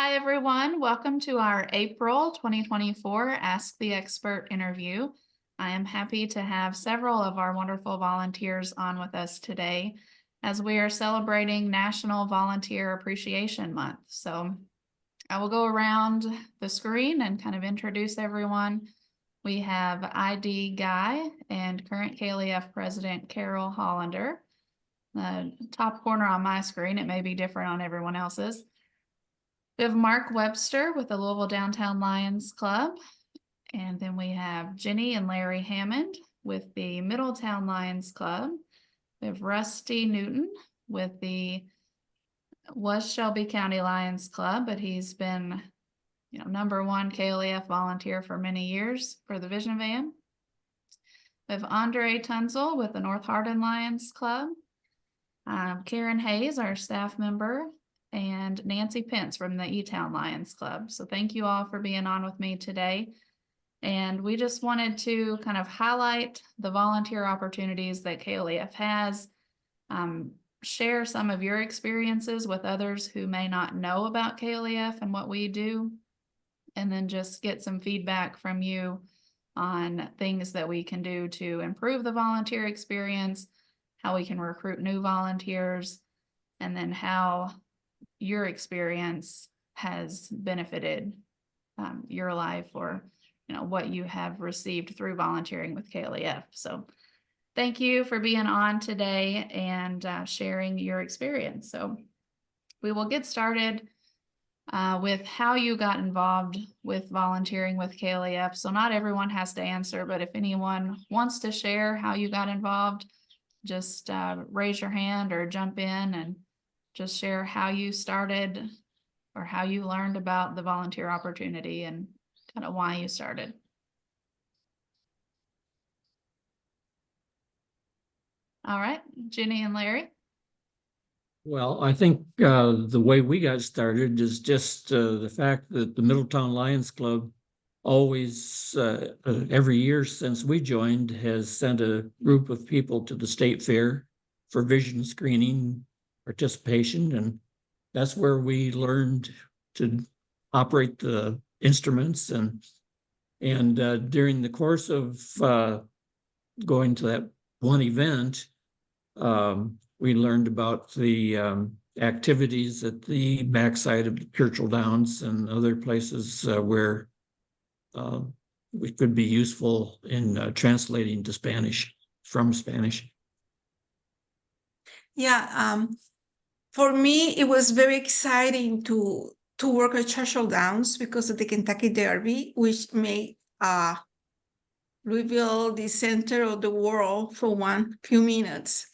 Hi, everyone. Welcome to our April 2024 Ask the Expert interview. I am happy to have several of our wonderful volunteers on with us today as we are celebrating National Volunteer Appreciation Month. So I will go around the screen and kind of introduce everyone. We have ID Guy and current KLEF President Carol Hollander. The top corner on my screen, it may be different on everyone else's. We have Mark Webster with the Louisville Downtown Lions Club. And then we have Jenny and Larry Hammond with the Middletown Lions Club. We have Rusty Newton with the West Shelby County Lions Club, but he's been, #1 KLEF volunteer for many years for the Vision Van. We have Andre Tunzel with the North Hardin Lions Club. Karen Hayes, our staff member, and Nancy Pence from the E-Town Lions Club. So thank you all for being on with me today. And we just wanted to kind of highlight the volunteer opportunities that KLEF has, share some of your experiences with others who may not know about KLEF and what we do, and then just get some feedback from you on things that we can do to improve the volunteer experience, how we can recruit new volunteers, and then how your experience has benefited your life, or what you have received through volunteering with KLEF. So thank you for being on today and sharing your experience. So we will get started with how you got involved with volunteering with KLEF. So not everyone has to answer, but if anyone wants to share how you got involved, just raise your hand or jump in and just share how you started or how you learned about the volunteer opportunity and kind of why you started. All right, Jenny and Larry. Well, I think the way we got started is just the fact that the Middletown Lions Club always, every year since we joined, has sent a group of people to the state fair for vision screening participation. And that's where we learned to operate the instruments. And during the course of going to that one event, we learned about the activities at the backside of the Churchill Downs and other places where we could be useful in translating to Spanish, from Spanish. Yeah, for me, it was very exciting to work at Churchill Downs because of the Kentucky Derby, which made Louisville the center of the world for one few minutes.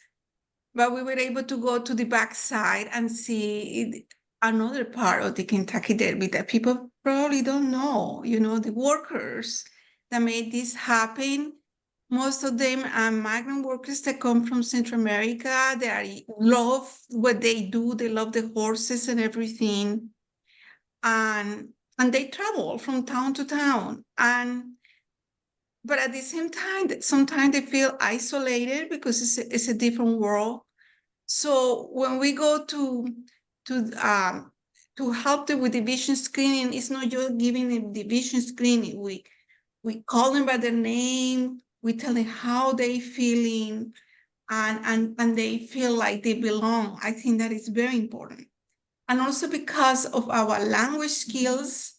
But we were able to go to the backside and see another part of the Kentucky Derby that people probably don't know. The workers that made this happen. Most of them are migrant workers that come from Central America. They love what they do. They love the horses and everything. And they travel from town to town. But at the same time, sometimes they feel isolated because it's a different world. So when we go to help them with the vision screening, it's not just giving them the vision screening. We call them by their name. We tell them how they feeling, and they feel like they belong. I think that is very important. And also because of our language skills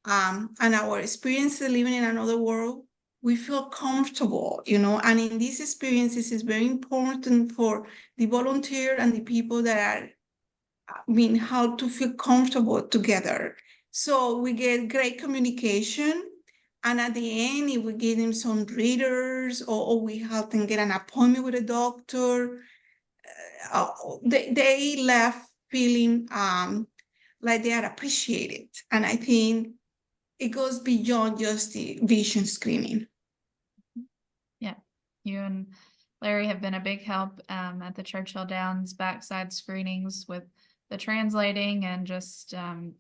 and our experience living in another world, we feel comfortable, and in these experiences, it's very important for the volunteer and the people that are how to feel comfortable together. So we get great communication. And at the end, if we give them some readers or we help them get an appointment with a doctor, they left feeling like they are appreciated. And I think it goes beyond just the vision screening. Yeah, you and Larry have been a big help at the Churchill Downs backside screenings with the translating and just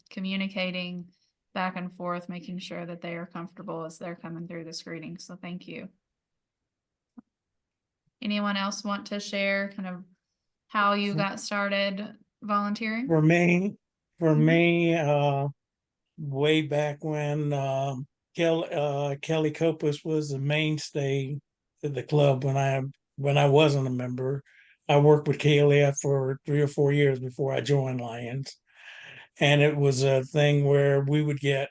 communicating back and forth, making sure that they are comfortable as they're coming through the screening. So thank you. Anyone else want to share kind of how you got started volunteering? For me, For me, way back when Kelly Copus was the mainstay of the club when I wasn't a member. I worked with KLEF for 3 or 4 years before I joined Lions. And it was a thing where we would get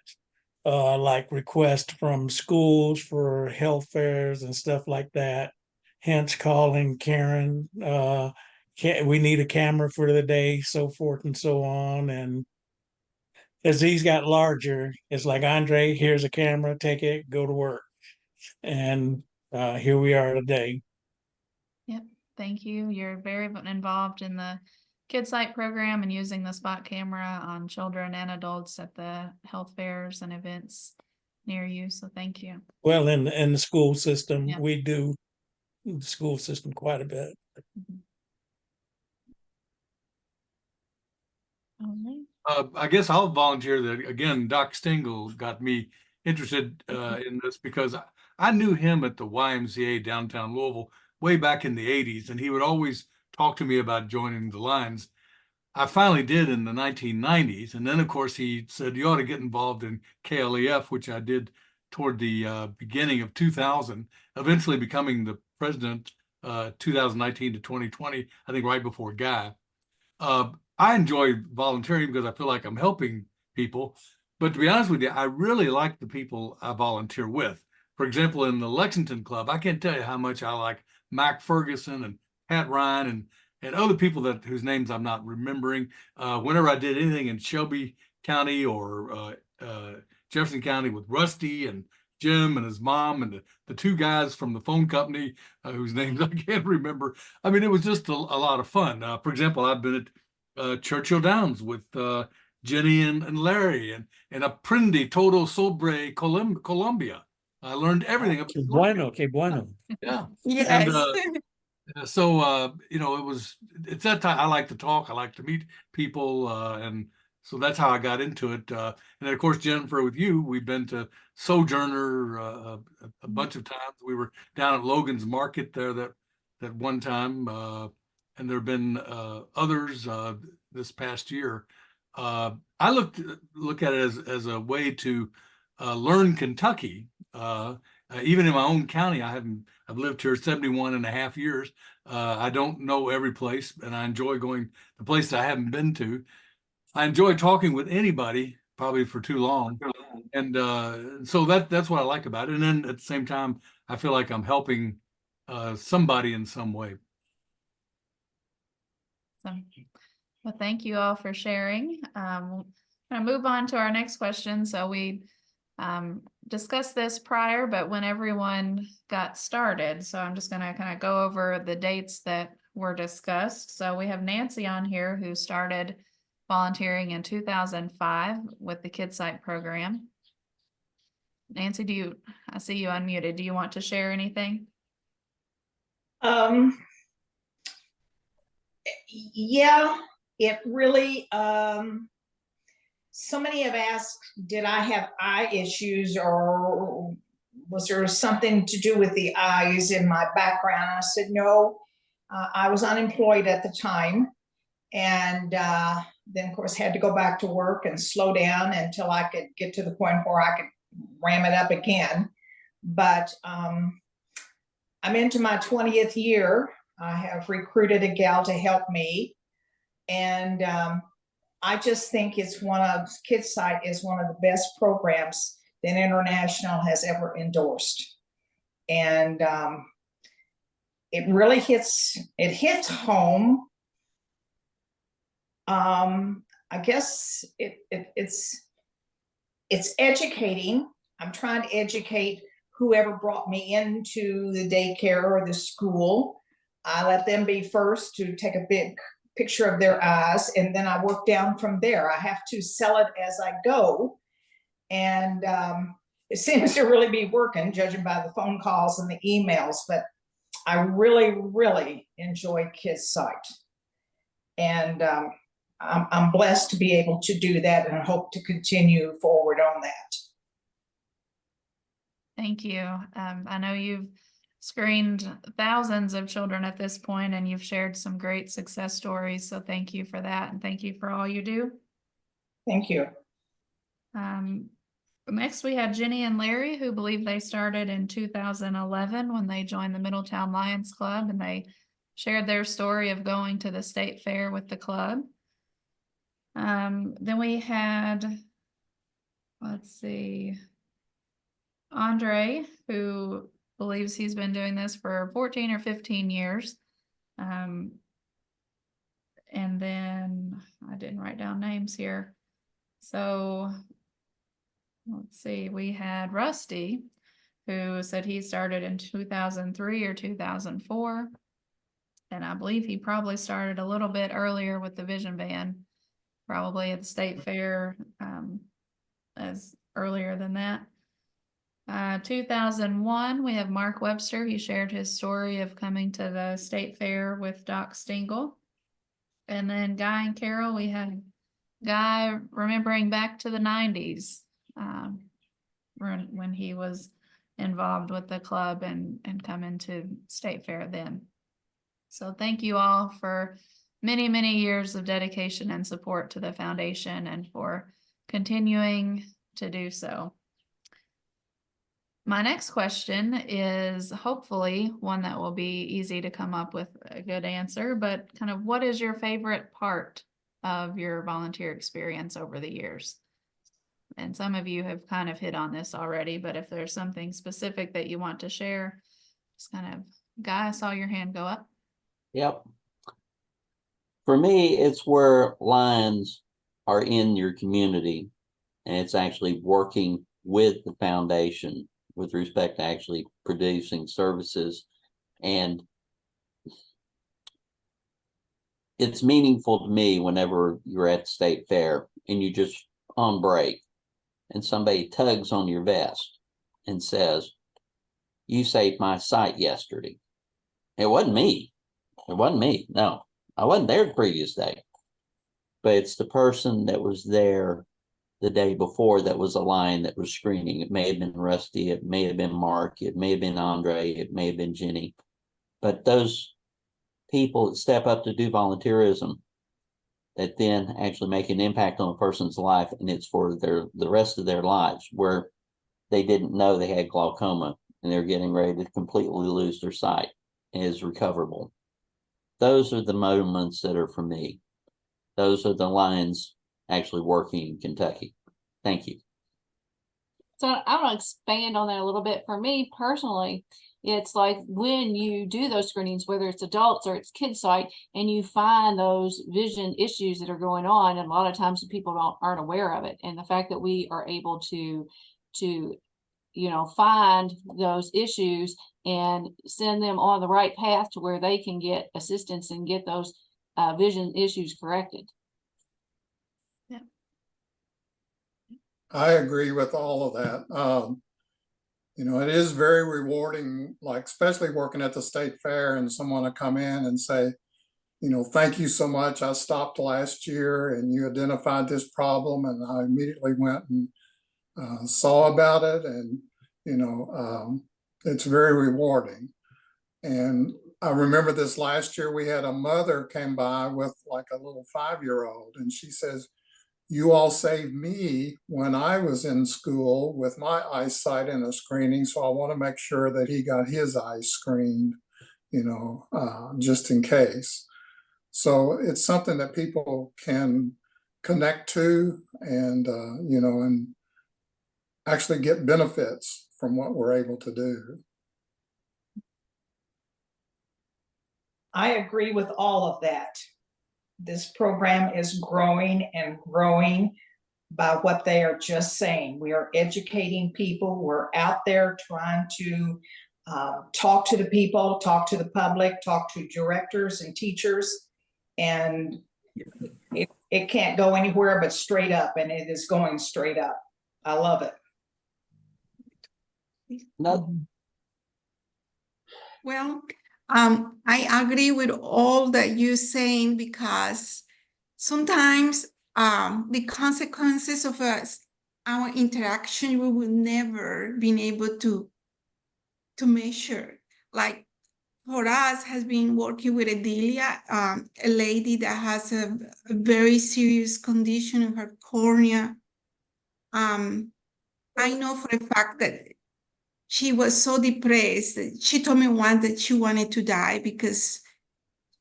like requests from schools for health fairs and stuff like that. Hence calling Karen, we need a camera for the day, so forth and so on. And as these got larger, it's like, Andre, here's a camera, take it, go to work. And here we are today. Yep, thank you. You're very involved in the Kid Site program and using the spot camera on children and adults at the health fairs and events near you. So thank you. Well, in the school system, Yeah. we do the school system quite a bit. Mhm. Only. I guess I'll volunteer that again. Doc Stengel got me interested in this because I knew him at the YMCA downtown Louisville way back in the 80s, and he would always talk to me about joining the Lions. I finally did in the 1990s, and then of course he said you ought to get involved in KLEF, which I did toward the beginning of 2000, eventually becoming the president 2019 to 2020, I think right before Guy. I enjoy volunteering because I feel like I'm helping people. But to be honest with you, I really like the people I volunteer with. For example, in the Lexington Club, I can't tell you how much I like Mac Ferguson and Pat Ryan and other people whose names I'm not remembering. Whenever I did anything in Shelby County or Jefferson County with Rusty and Jim and his mom and the two guys from the phone company whose names I can't remember. I mean, it was just a lot of fun. For example, I've been at Churchill Downs with Jenny and Larry and Aprindi Todo Sobre Colombia. I learned everything about Bueno, que bueno. yeah. Yes. So it's that time. I like to talk, I like to meet people, and so that's how I got into it. And then of course, Jennifer, with you, we've been to Sojourner a bunch of times. We were down at Logan's Market there that one time, and there have been others this past year. I look at it as a way to learn Kentucky. Even in my own county, I've lived here 71 and a half years. I don't know every place, and I enjoy going the places I haven't been to. I enjoy talking with anybody, probably for too long. And so that's what I like about it. And then at the same time, I feel like I'm helping somebody in some way. So, well, thank you all for sharing. We're gonna move on to our next question. So we discussed this prior, but when everyone got started, so I'm just gonna kind of go over the dates that were discussed. So we have Nancy on here who started volunteering in 2005 with the Kid Site program. Nancy, I see you unmuted. Do you want to share anything? Yeah, it really, so many have asked, did I have eye issues or was there something to do with the eyes in my background? I said, no, I was unemployed at the time. And then of course had to go back to work and slow down until I could get to the point where I could ram it up again. But I'm into my 20th year. I have recruited a gal to help me. And I just think Kid Site is one of the best programs that International has ever endorsed. And it really hits home. I guess it's educating. I'm trying to educate whoever brought me into the daycare or the school. I let them be first to take a big picture of their eyes, and then I work down from there. I have to sell it as I go. And it seems to really be working, judging by the phone calls and the emails, but I really, really enjoy Kid Site. And I'm blessed to be able to do that and hope to continue forward on that. Thank you. I know you've screened thousands of children at this point, and you've shared some great success stories. So thank you for that. And thank you for all you do. Thank you. Next, we had Jenny and Larry, who believe they started in 2011 when they joined the Middletown Lions Club, and they shared their story of going to the state fair with the club. Then we had, let's see, Andre, who believes he's been doing this for 14 or 15 years. And then I didn't write down names here. So let's see, we had Rusty, who said he started in 2003 or 2004. And I believe he probably started a little bit earlier with the Vision Band, probably at the state fair, as earlier than that. 2001, we have Mark Webster. He shared his story of coming to the state fair with Doc Stingle. And then Guy and Carol, we had Guy remembering back to the 90s, when he was involved with the club and coming to state fair then. So thank you all for many, many years of dedication and support to the foundation and for continuing to do so. My next question is hopefully one that will be easy to come up with a good answer, but kind of what is your favorite part of your volunteer experience over the years? And some of you have kind of hit on this already, but if there's something specific that you want to share, just kind of, Guy, I saw your hand go up. Yep. For me, it's where Lions are in your community, and it's actually working with the foundation with respect to actually producing services. And it's meaningful to me whenever you're at the state fair and you just on break and somebody tugs on your vest and says, "You saved my sight yesterday." It wasn't me. It wasn't me. No, I wasn't there the previous day. But it's the person that was there the day before that was a line that was screening. It may have been Rusty, it may have been Mark, it may have been Andre, it may have been Jenny. But those people that step up to do volunteerism that then actually make an impact on a person's life, and it's for the rest of their lives, where they didn't know they had glaucoma and they're getting ready to completely lose their sight and is recoverable. Those are the moments that are for me. Those are the Lions actually working in Kentucky. Thank you. So I want to expand on that a little bit. For me personally, it's like when you do those screenings, whether it's adults or it's kids' sight, and you find those vision issues that are going on, and a lot of times the people aren't aware of it. And the fact that we are able to find those issues and send them on the right path to where they can get assistance and get those vision issues corrected. I agree with all of that. It is very rewarding, like especially working at the state fair and someone to come in and say, "Thank you so much. I stopped last year and you identified this problem," and I immediately went and saw about it. And, it's very rewarding. And I remember this last year, we had a mother came by with like a little 5-year-old, and she says, "You all saved me when I was in school with my eyesight in a screening, so I want to make sure that he got his eyes screened, just in case." So it's something that people can connect to and, and actually get benefits from what we're able to do. I agree with all of that. This program is growing and growing by what they are just saying. We are educating people. We're out there trying to talk to the people, talk to the public, talk to directors and teachers. And it can't go anywhere but straight up, and it is going straight up. I love it. No. Well, I agree with all that you're saying, because sometimes the consequences of our interaction, we will never be able to measure. Like, for us has been working with Adelia, a lady that has a very serious condition in her cornea. I know for a fact that she was so depressed that she told me once that she wanted to die because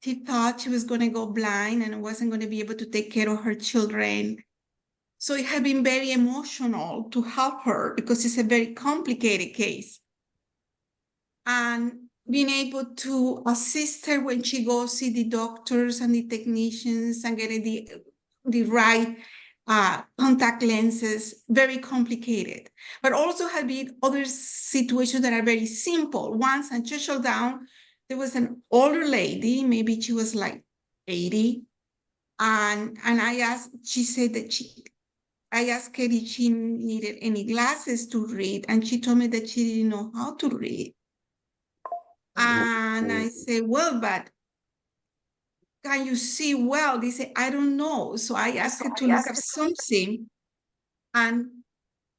she thought she was going to go blind and wasn't going to be able to take care of her children. So it had been very emotional to help her because it's a very complicated case. And being able to assist her when she goes see the doctors and the technicians and getting the right contact lenses, very complicated. But also have been other situations that are very simple. Once at Churchill Down, there was an older lady, maybe she was like 80. And I asked, she said that I asked her if she needed any glasses to read, and she told me that she didn't know how to read. And I said, well, but can you see well? They said, I don't know. So I asked her to look up something, and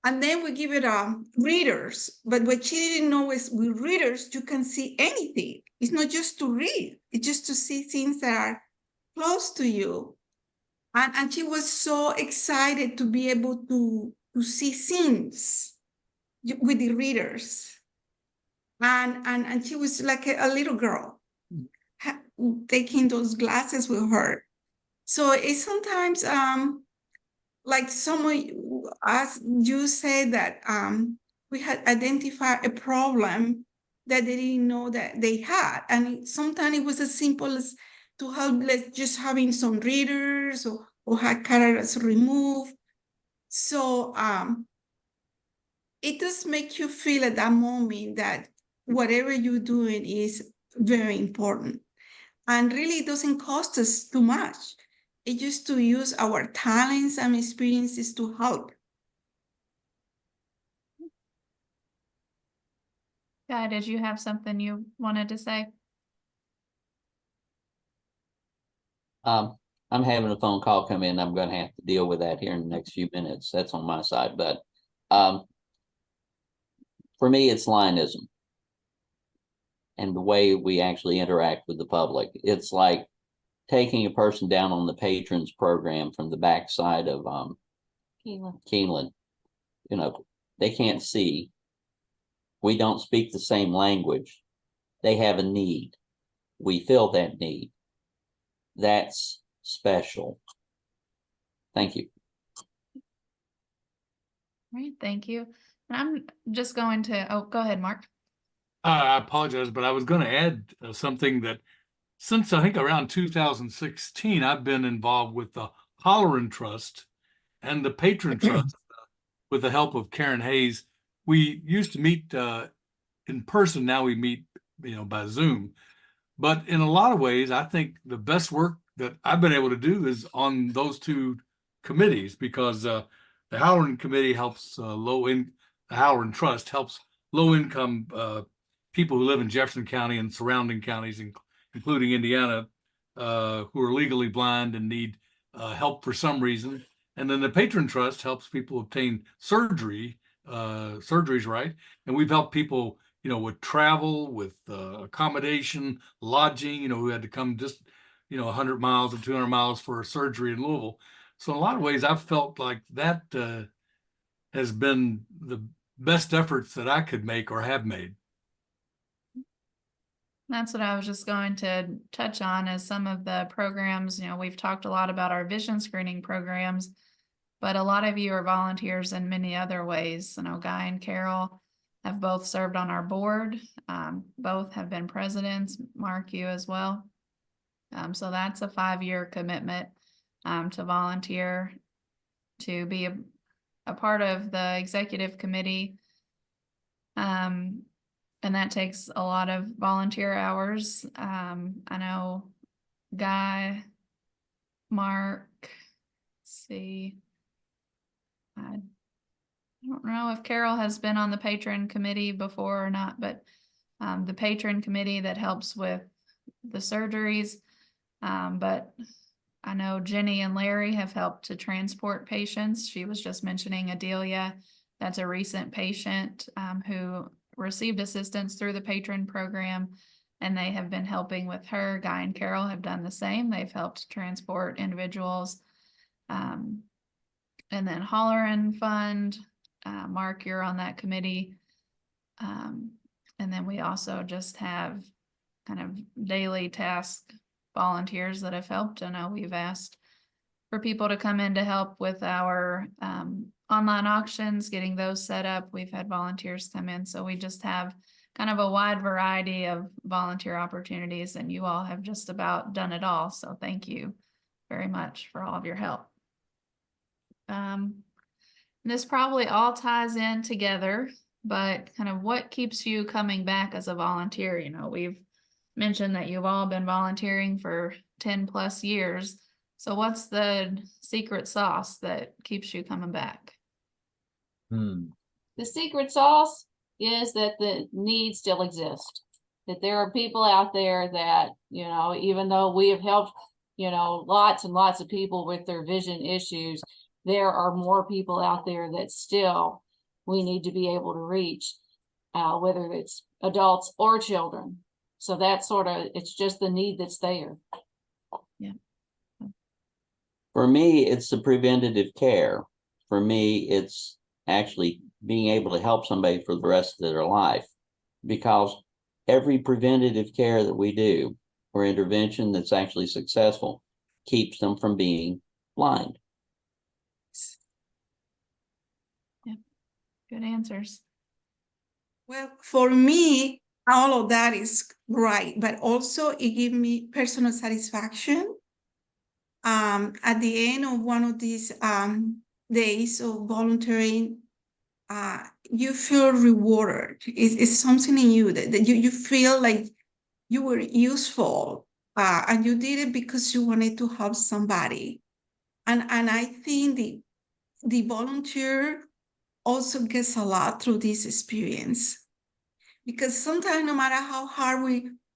then we give it readers. But what she didn't know is with readers, you can see anything. It's not just to read, it's just to see things that are close to you. And she was so excited to be able to see things with the readers. And she was like a little girl taking those glasses with her. So it's sometimes like someone, as you said, that we had identified a problem that they didn't know that they had. And sometimes it was as simple as to help just having some readers or had cataracts removed. So it does make you feel at that moment that whatever you're doing is very important. And really, it doesn't cost us too much. It's just to use our talents and experiences to help. Guy, did you have something you wanted to say? I'm having a phone call come in. I'm going to have to deal with that here in the next few minutes. That's on my side. But for me, it's Lionism and the way we actually interact with the public. It's like taking a person down on the patrons program from the backside of Keeneland. You know, they can't see. We don't speak the same language. They have a need. We fill that need. That's special. Thank you. All right, thank you. And I'm just going to, oh, go ahead, Mark. I apologize, but I was going to add something that since I think around 2016, I've been involved with the Holleran Trust and the Patron Trust with the help of Karen Hayes. We used to meet in person. Now we meet, by Zoom. But in a lot of ways, I think the best work that I've been able to do is on those two committees, because the Halloran Committee helps the Halloran Trust helps low-income people who live in Jefferson County and surrounding counties, including Indiana, who are legally blind and need help for some reason. And then the Patron Trust helps people obtain surgeries, right? And we've helped people, with travel, with accommodation, lodging, who had to come just, 100 miles or 200 miles for a surgery in Louisville. So in a lot of ways, I've felt like that has been the best efforts that I could make or have made. That's what I was just going to touch on, as some of the programs, we've talked a lot about our vision screening programs, but a lot of you are volunteers in many other ways. Guy and Carol have both served on our board. Both have been presidents. Mark, you as well. So that's a 5-year commitment to volunteer, to be a part of the executive committee. And that takes a lot of volunteer hours. I know Guy, Mark, let's see. I don't know if Carol has been on the patron committee before or not, but the patron committee that helps with the surgeries. But I know Jenny and Larry have helped to transport patients. She was just mentioning Adelia. That's a recent patient who received assistance through the patron program. and they have been helping with her. Guy and Carol have done the same. They've helped transport individuals. And then Hollerin Fund, Mark, you're on that committee. And then we also just have kind of daily task volunteers that have helped. I know we've asked for people to come in to help with our online auctions, getting those set up. We've had volunteers come in, so we just have kind of a wide variety of volunteer opportunities, and you all have just about done it all. So thank you very much for all of your help. This probably all ties in together, but kind of what keeps you coming back as a volunteer? You know, we've mentioned that you've all been volunteering for 10+ years. So what's the secret sauce that keeps you coming back? The secret sauce is that the need still exists. That there are people out there that, you know, even though we have helped, you know, lots and lots of people with their vision issues, there are more people out there that still we need to be able to reach, whether it's adults or children. So that's sort of, it's just the need that's there. Yeah. For me, it's the preventative care. For me, it's actually being able to help somebody for the rest of their life, because every preventative care that we do or intervention that's actually successful keeps them from being blind. Yeah, good answers. Well, for me, all of that is right, but also it gives me personal satisfaction. At the end of one of these days of volunteering, you feel rewarded. It's something in you that you feel like you were useful, and you did it because you wanted to help somebody. And I think the volunteer also gets a lot through this experience, because sometimes no matter how hard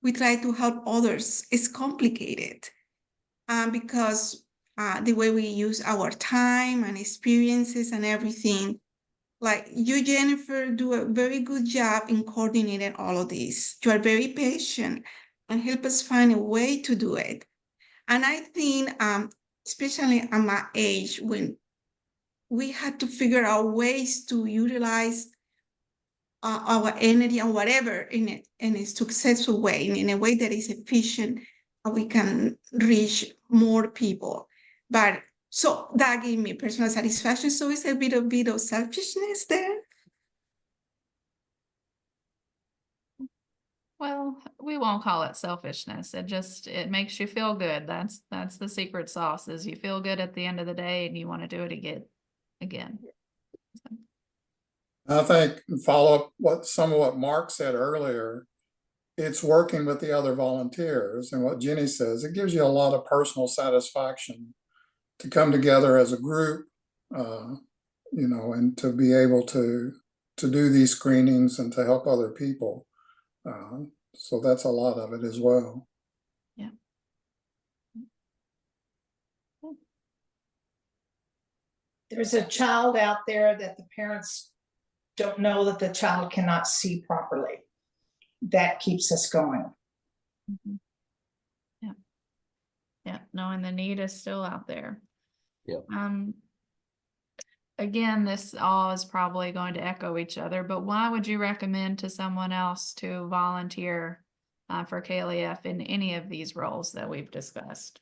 we try to help others, it's complicated, because the way we use our time and experiences and everything. Like you, Jennifer, do a very good job in coordinating all of this. You are very patient and help us find a way to do it. And I think, especially at my age, when we had to figure out ways to utilize our energy and whatever in a successful way, in a way that is efficient, and we can reach more people. But so that gave me personal satisfaction. So it's a bit of selfishness there. Well, we won't call it selfishness. It makes you feel good. That's the secret sauce, is you feel good at the end of the day and you want to do it again. I think, follow up some of what Mark said earlier, it's working with the other volunteers, and what Jenny says, it gives you a lot of personal satisfaction to come together as a group, you know, and to be able to do these screenings and to help other people. So that's a lot of it as well. Yeah. There's a child out there that the parents don't know that the child cannot see properly. That keeps us going. Mm-hmm. Yeah. Yeah, knowing the need is still out there. Yeah. Again, this all is probably going to echo each other, but why would you recommend to someone else to volunteer for KLEF in any of these roles that we've discussed?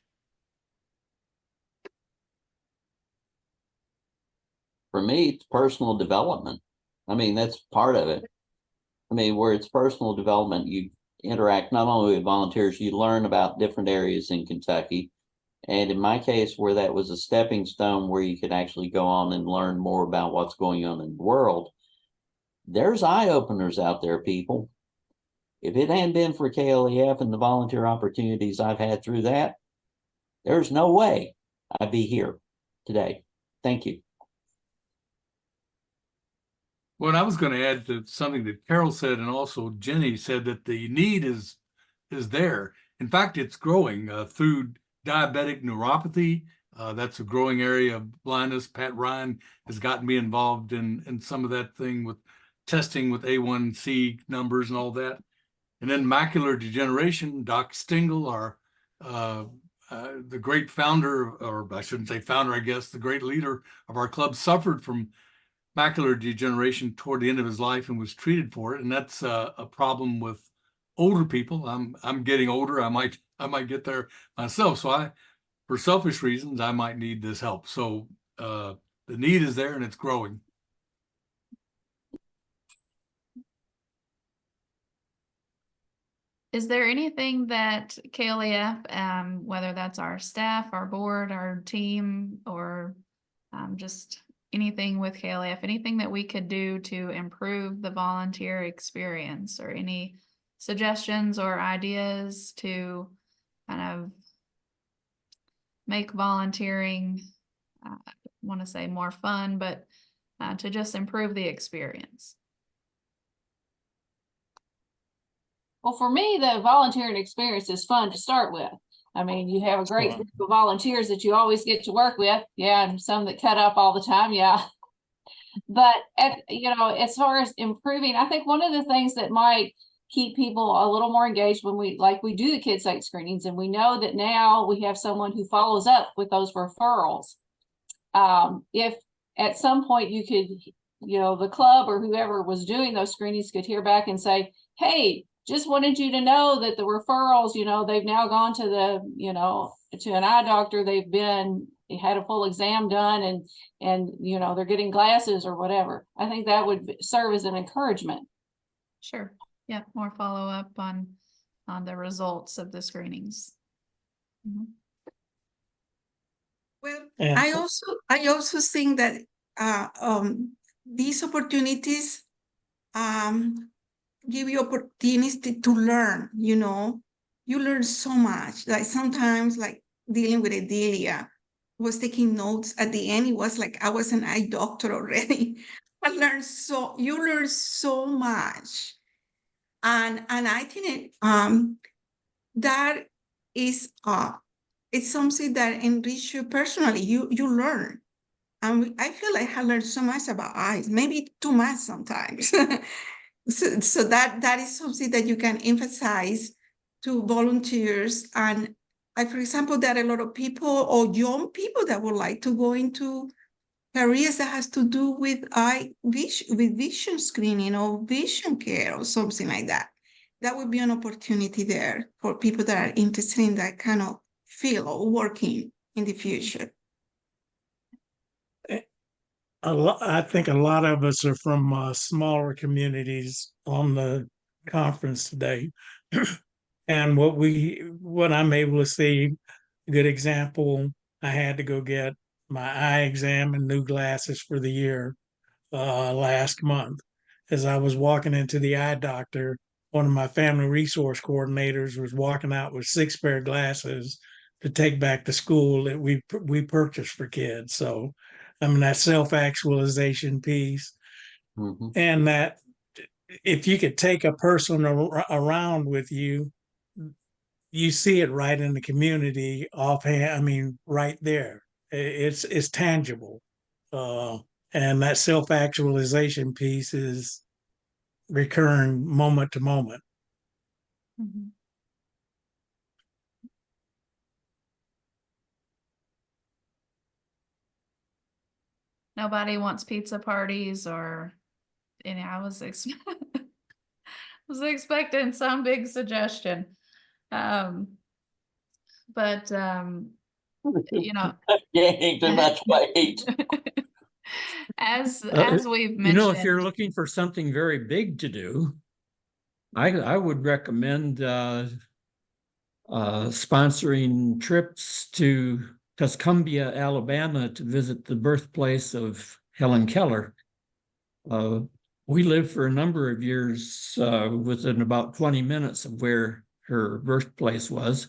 For me, it's personal development. I mean, that's part of it. I mean, where it's personal development, you interact not only with volunteers, you learn about different areas in Kentucky. And in my case, where that was a stepping stone where you could actually go on and learn more about what's going on in the world, there's eye openers out there, people. If it hadn't been for KLEF and the volunteer opportunities I've had through that, there's no way I'd be here today. Thank you. Well, I was going to add to something that Carol said, and also Jenny said, that the need is there. In fact, it's growing through diabetic neuropathy. That's a growing area of blindness. Pat Ryan has gotten me involved in some of that thing with testing with A1C numbers and all that. And then macular degeneration, Doc Stingle, our the great founder, or I shouldn't say founder, I guess, the great leader of our club, suffered from macular degeneration toward the end of his life and was treated for it. And that's a problem with older people. I'm getting older. I might get there myself. So for selfish reasons, I might need this help. So the need is there and it's growing. Is there anything that KLEF, whether that's our staff, our board, our team, or just anything with KLEF, anything that we could do to improve the volunteer experience, or any suggestions or ideas to kind of make volunteering, I want to say more fun, but to just improve the experience? Well, for me, the volunteering experience is fun to start with. I mean, you have a great group of volunteers that you always get to work with. Yeah, and some that cut up all the time. Yeah. But, as far as improving, I think one of the things that might keep people a little more engaged when we do the kid site screenings, and we know that now we have someone who follows up with those referrals. If at some point you could, the club or whoever was doing those screenings could hear back and say, hey, just wanted you to know that the referrals, they've now gone to to an eye doctor. They've had a full exam done, and they're getting glasses or whatever. I think that would serve as an encouragement. Sure. Yeah, more follow-up on the results of the screenings. Mm-hmm. Well, And- I also think that these opportunities give you opportunities to learn. You learn so much. Like sometimes, like dealing with Adelia, was taking notes at the end. It was like I was an eye doctor already. You learn so much, and I think that is it's something that enriches you personally. You learn. And I feel like I learned so much about eyes, maybe too much sometimes. So that is something that you can emphasize to volunteers. And for example, there are a lot of people or young people that would like to go into careers that has to do with vision screening or vision care or something like that. That would be an opportunity there for people that are interested in that kind of field or working in the future. I think a lot of us are from smaller communities on the conference today. And what I'm able to see, a good example, I had to go get my eye exam and new glasses for the year last month. As I was walking into the eye doctor, one of my family resource coordinators was walking out with 6 pair of glasses to take back to school that we purchased for kids. So, I mean, that self-actualization piece, and that if you could take a person around with you, you see it right in the community offhand. I mean, right there, it's tangible. And that self-actualization piece is recurring moment to moment. Mm-hmm. Nobody wants pizza parties or, I was expecting some big suggestion. But Gaining too much weight. as we've if mentioned, you're looking for something very big to do, I would recommend sponsoring trips to Tuscumbia, Alabama, to visit the birthplace of Helen Keller. We lived for a number of years within about 20 minutes of where her birthplace was,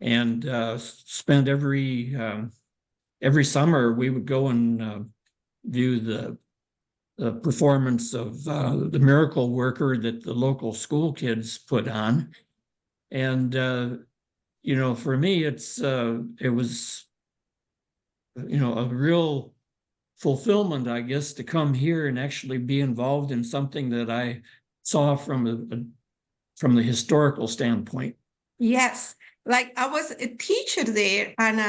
and spent every summer we would go and view the performance of the miracle worker that the local school kids put on. And for me, it was a real fulfillment, I guess, to come here and actually be involved in something that I saw from from the historical standpoint. Yes, like I was a teacher there, and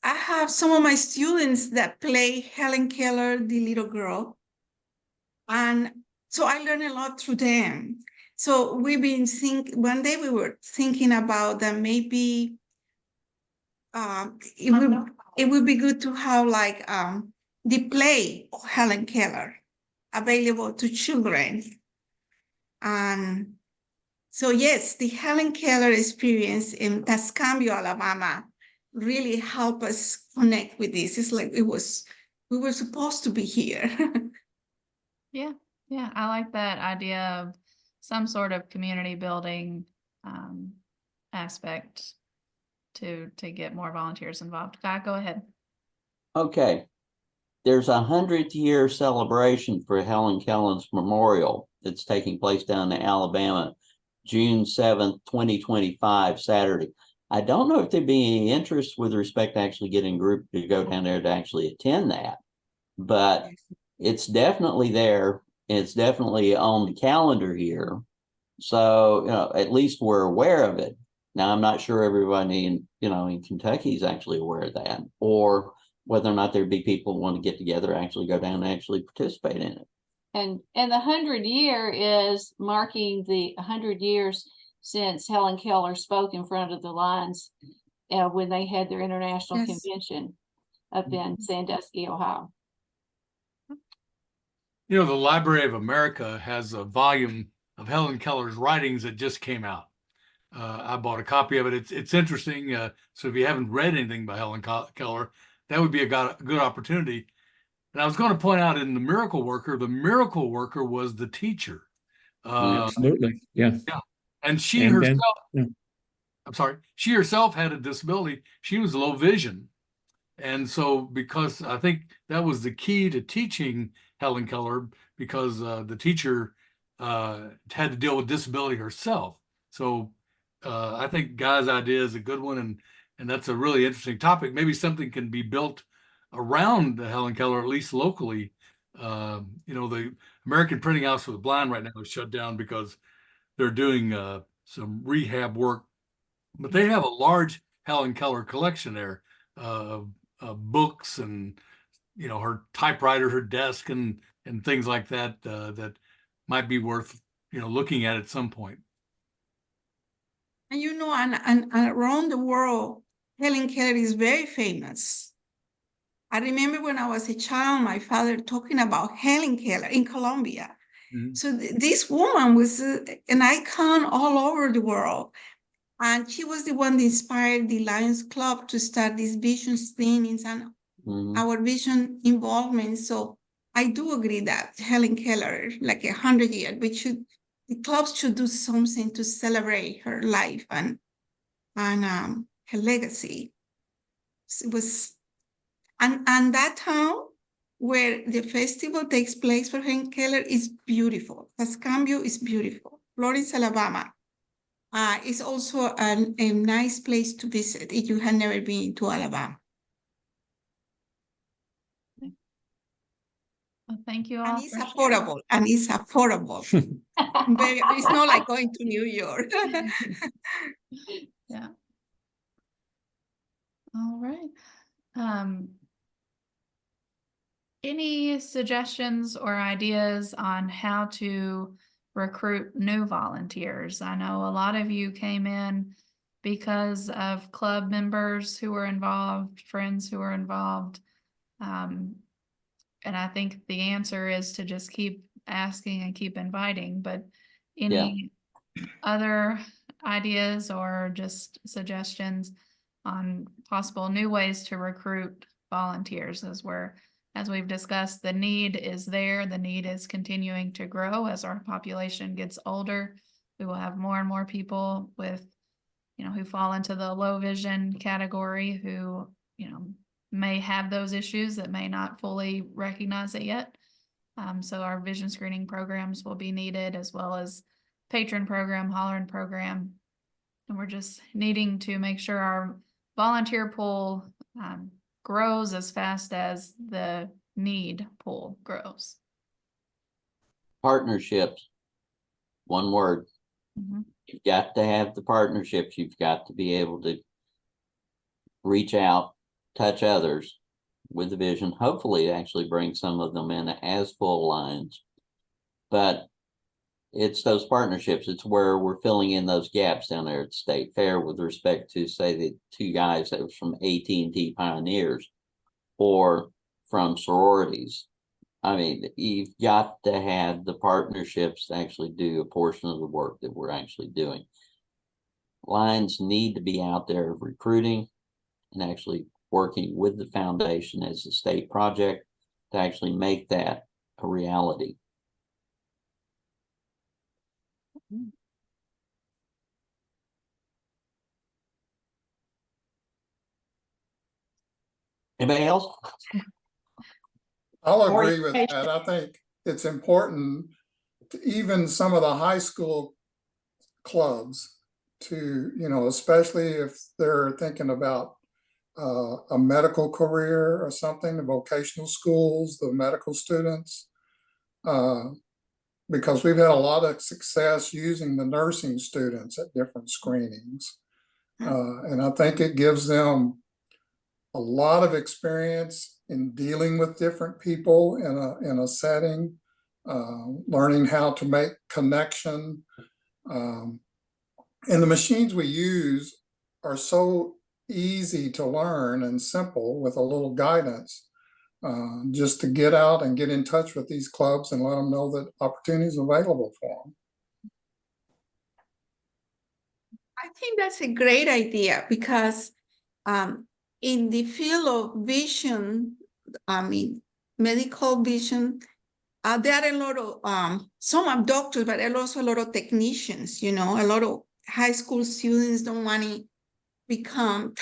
I have some of my students that play Helen Keller, the little girl. And so I learned a lot through them. So one day we were thinking about that maybe it would be good to have like the play of Helen Keller available to children. And so yes, the Helen Keller experience in Tascambio, Alabama, really helped us connect with this. It's like we were supposed to be here. Yeah, yeah, I like that idea of some sort of community building aspect to get more volunteers involved. Guy, go ahead. Okay. There's a 100-year celebration for Helen Keller's memorial that's taking place down in Alabama, June 7th, 2025, Saturday. I don't know if there'd be any interest with respect to actually getting a group to go down there to actually attend that, but it's definitely there. It's definitely on the calendar here. So, you know, at least we're aware of it. Now, I'm not sure everybody in Kentucky is actually aware of that, or whether or not there'd be people who want to get together, actually go down and actually participate in it. And the 100-year is marking the 100 years since Helen Keller spoke in front of the Lions when they had their international Yes. convention up in Sandusky, Ohio. You know, the Library of America has a volume of Helen Keller's writings that just came out. I bought a copy of it. It's interesting. So if you haven't read anything by Helen Keller, that would be a good opportunity. And I was going to point out in the Miracle Worker was the teacher. Absolutely, yeah. And she And herself, yeah. I'm sorry, she herself had a disability. She was low vision. And so, because I think that was the key to teaching Helen Keller, because the teacher had to deal with disability herself. So I think Guy's idea is a good one, and that's a really interesting topic. Maybe something can be built around Helen Keller, at least locally. You know, the American Printing House for the Blind right now is shut down because they're doing some rehab work, but they have a large Helen Keller collection there of books and, you know, her typewriter, her desk, and things like that that might be worth, you know, looking at some point. And you know, and around the world, Helen Keller is very famous. I remember when I was a child, my father talking about Helen Keller in Colombia. Mhm. So this woman was an icon all over the world. And she was the one that inspired the Lions Club to start these vision screenings and our vision involvement. So I do agree that Helen Keller, like 100 years, the clubs should do something to celebrate her life and her legacy. It was, and that town where the festival takes place for Helen Keller is beautiful. Tascambio is beautiful. Florence, Alabama. It's also a nice place to visit if you have never been to Alabama. Well, thank you all. And it's affordable. And it's affordable. It's not like going to New York. Yeah. All right. Any suggestions or ideas on how to recruit new volunteers? I know a lot of you came in because of club members who were involved, friends who were involved. And I think the answer is to just keep asking and keep inviting, but any other ideas or just suggestions on possible new ways to recruit volunteers? As we've discussed, the need is there. The need is continuing to grow as our population gets older. We will have more and more people with, you know, who fall into the low vision category who, you know, may have those issues that may not fully recognize it yet. So our vision screening programs will be needed, as well as patron program, hollering program. And we're just needing to make sure our volunteer pool grows as fast as the need pool grows. Partnerships. One word. Mhm. You've got to have the partnerships. You've got to be able to reach out, touch others with the vision, hopefully actually bring some of them in as full lines. But it's those partnerships. It's where we're filling in those gaps down there at State Fair with respect to, say, the two guys that was from AT&T Pioneers or from sororities. I mean, you've got to have the partnerships to actually do a portion of the work that we're actually doing. Lines need to be out there recruiting and actually working with the foundation as a state project to actually make that a reality. Anybody else? I'll Or agree with that. I think it's important to even some of the high school clubs to, especially if they're thinking about a medical career or something, the vocational schools, the medical students, because we've had a lot of success using the nursing students at different screenings. And I think it gives them a lot of experience in dealing with different people in a setting, learning how to make connection. And the machines we use are so easy to learn and simple with a little guidance, just to get out and get in touch with these clubs and let them know that opportunities are available for them. I think that's a great idea because in the field of vision, medical vision, there are a lot of, some are doctors, but there are also a lot of technicians, a lot of high school students don't want to become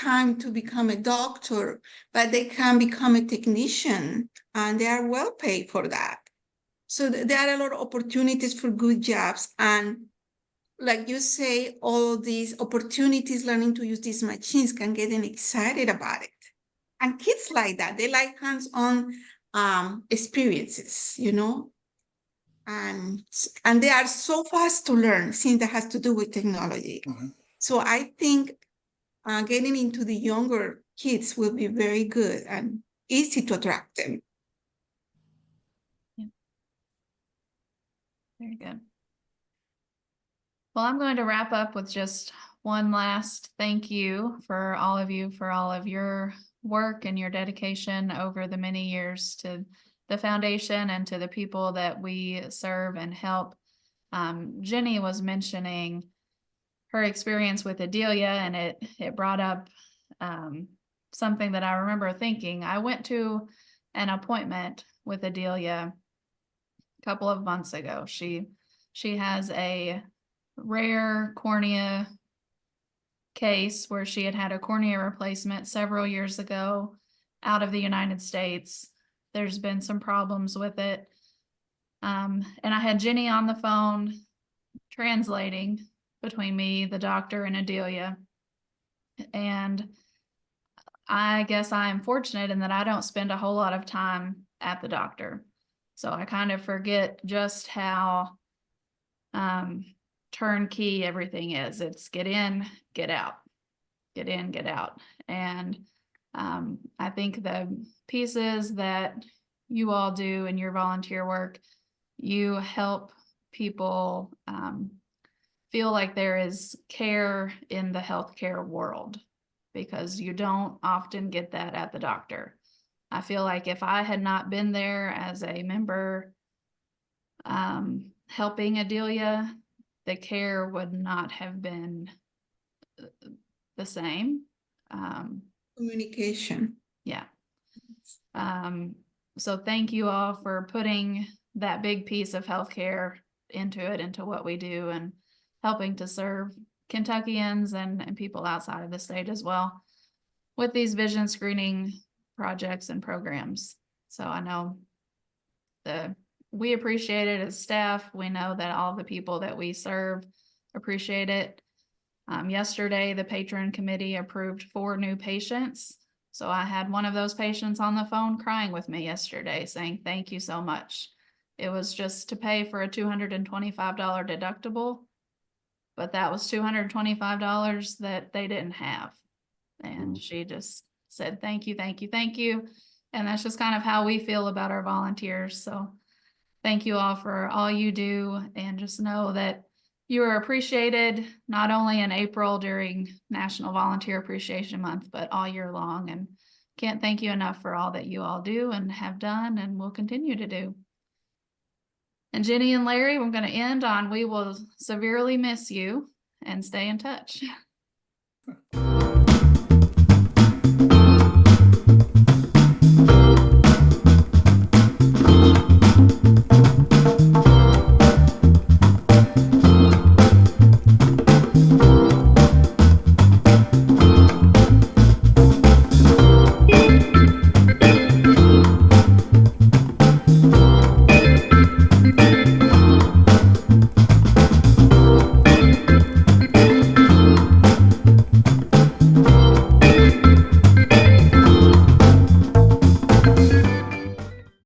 a doctor, but they can become a technician and they are well paid for that. So there are a lot of opportunities for good jobs. And like you say, all these opportunities learning to use these machines can get them excited about it. And kids like that, they like hands-on experiences, and they are so fast to learn since that has to do with technology. So I think getting into the younger kids will be very good and easy to attract them. Yeah. Very good. Well, I'm going to wrap up with just one last thank you for all of you for all of your work and your dedication over the many years to the foundation and to the people that we serve and help. Jenny was mentioning her experience with Adelia, and it brought up something that I remember thinking. I went to an appointment with Adelia a couple of months ago. She has a rare cornea case where she had a cornea replacement several years ago out of the United States. There's been some problems with it. And I had Jenny on the phone translating between me, the doctor, and Adelia. And I guess I am fortunate in that I don't spend a whole lot of time at the doctor. So I kind of forget just how turnkey everything is. It's get in, get out, get in, get out. And I think the pieces that you all do in your volunteer work, you help people feel like there is care in the healthcare world, because you don't often get that at the doctor. I feel like if I had not been there as a member helping Adelia, the care would not have been the same. Communication. Yeah. So thank you all for putting that big piece of healthcare into what we do, and helping to serve Kentuckians and people outside of the state as well with these vision screening projects and programs. So I know we appreciate it as staff. We know that all the people that we serve appreciate it. Yesterday, the patron committee approved 4 new patients. So I had one of those patients on the phone crying with me yesterday saying, thank you so much. It was just to pay for a $225 deductible. but that was $225 that they didn't have. And Mm. she just said, thank you, thank you, thank you. And that's just kind of how we feel about our volunteers. So thank you all for all you do, and just know that you are appreciated, not only in April during National Volunteer Appreciation Month, but all year long. And can't thank you enough for all that you all do and have done and will continue to do. And Jenny and Larry, we're going to end on, we will severely miss you, and stay in touch.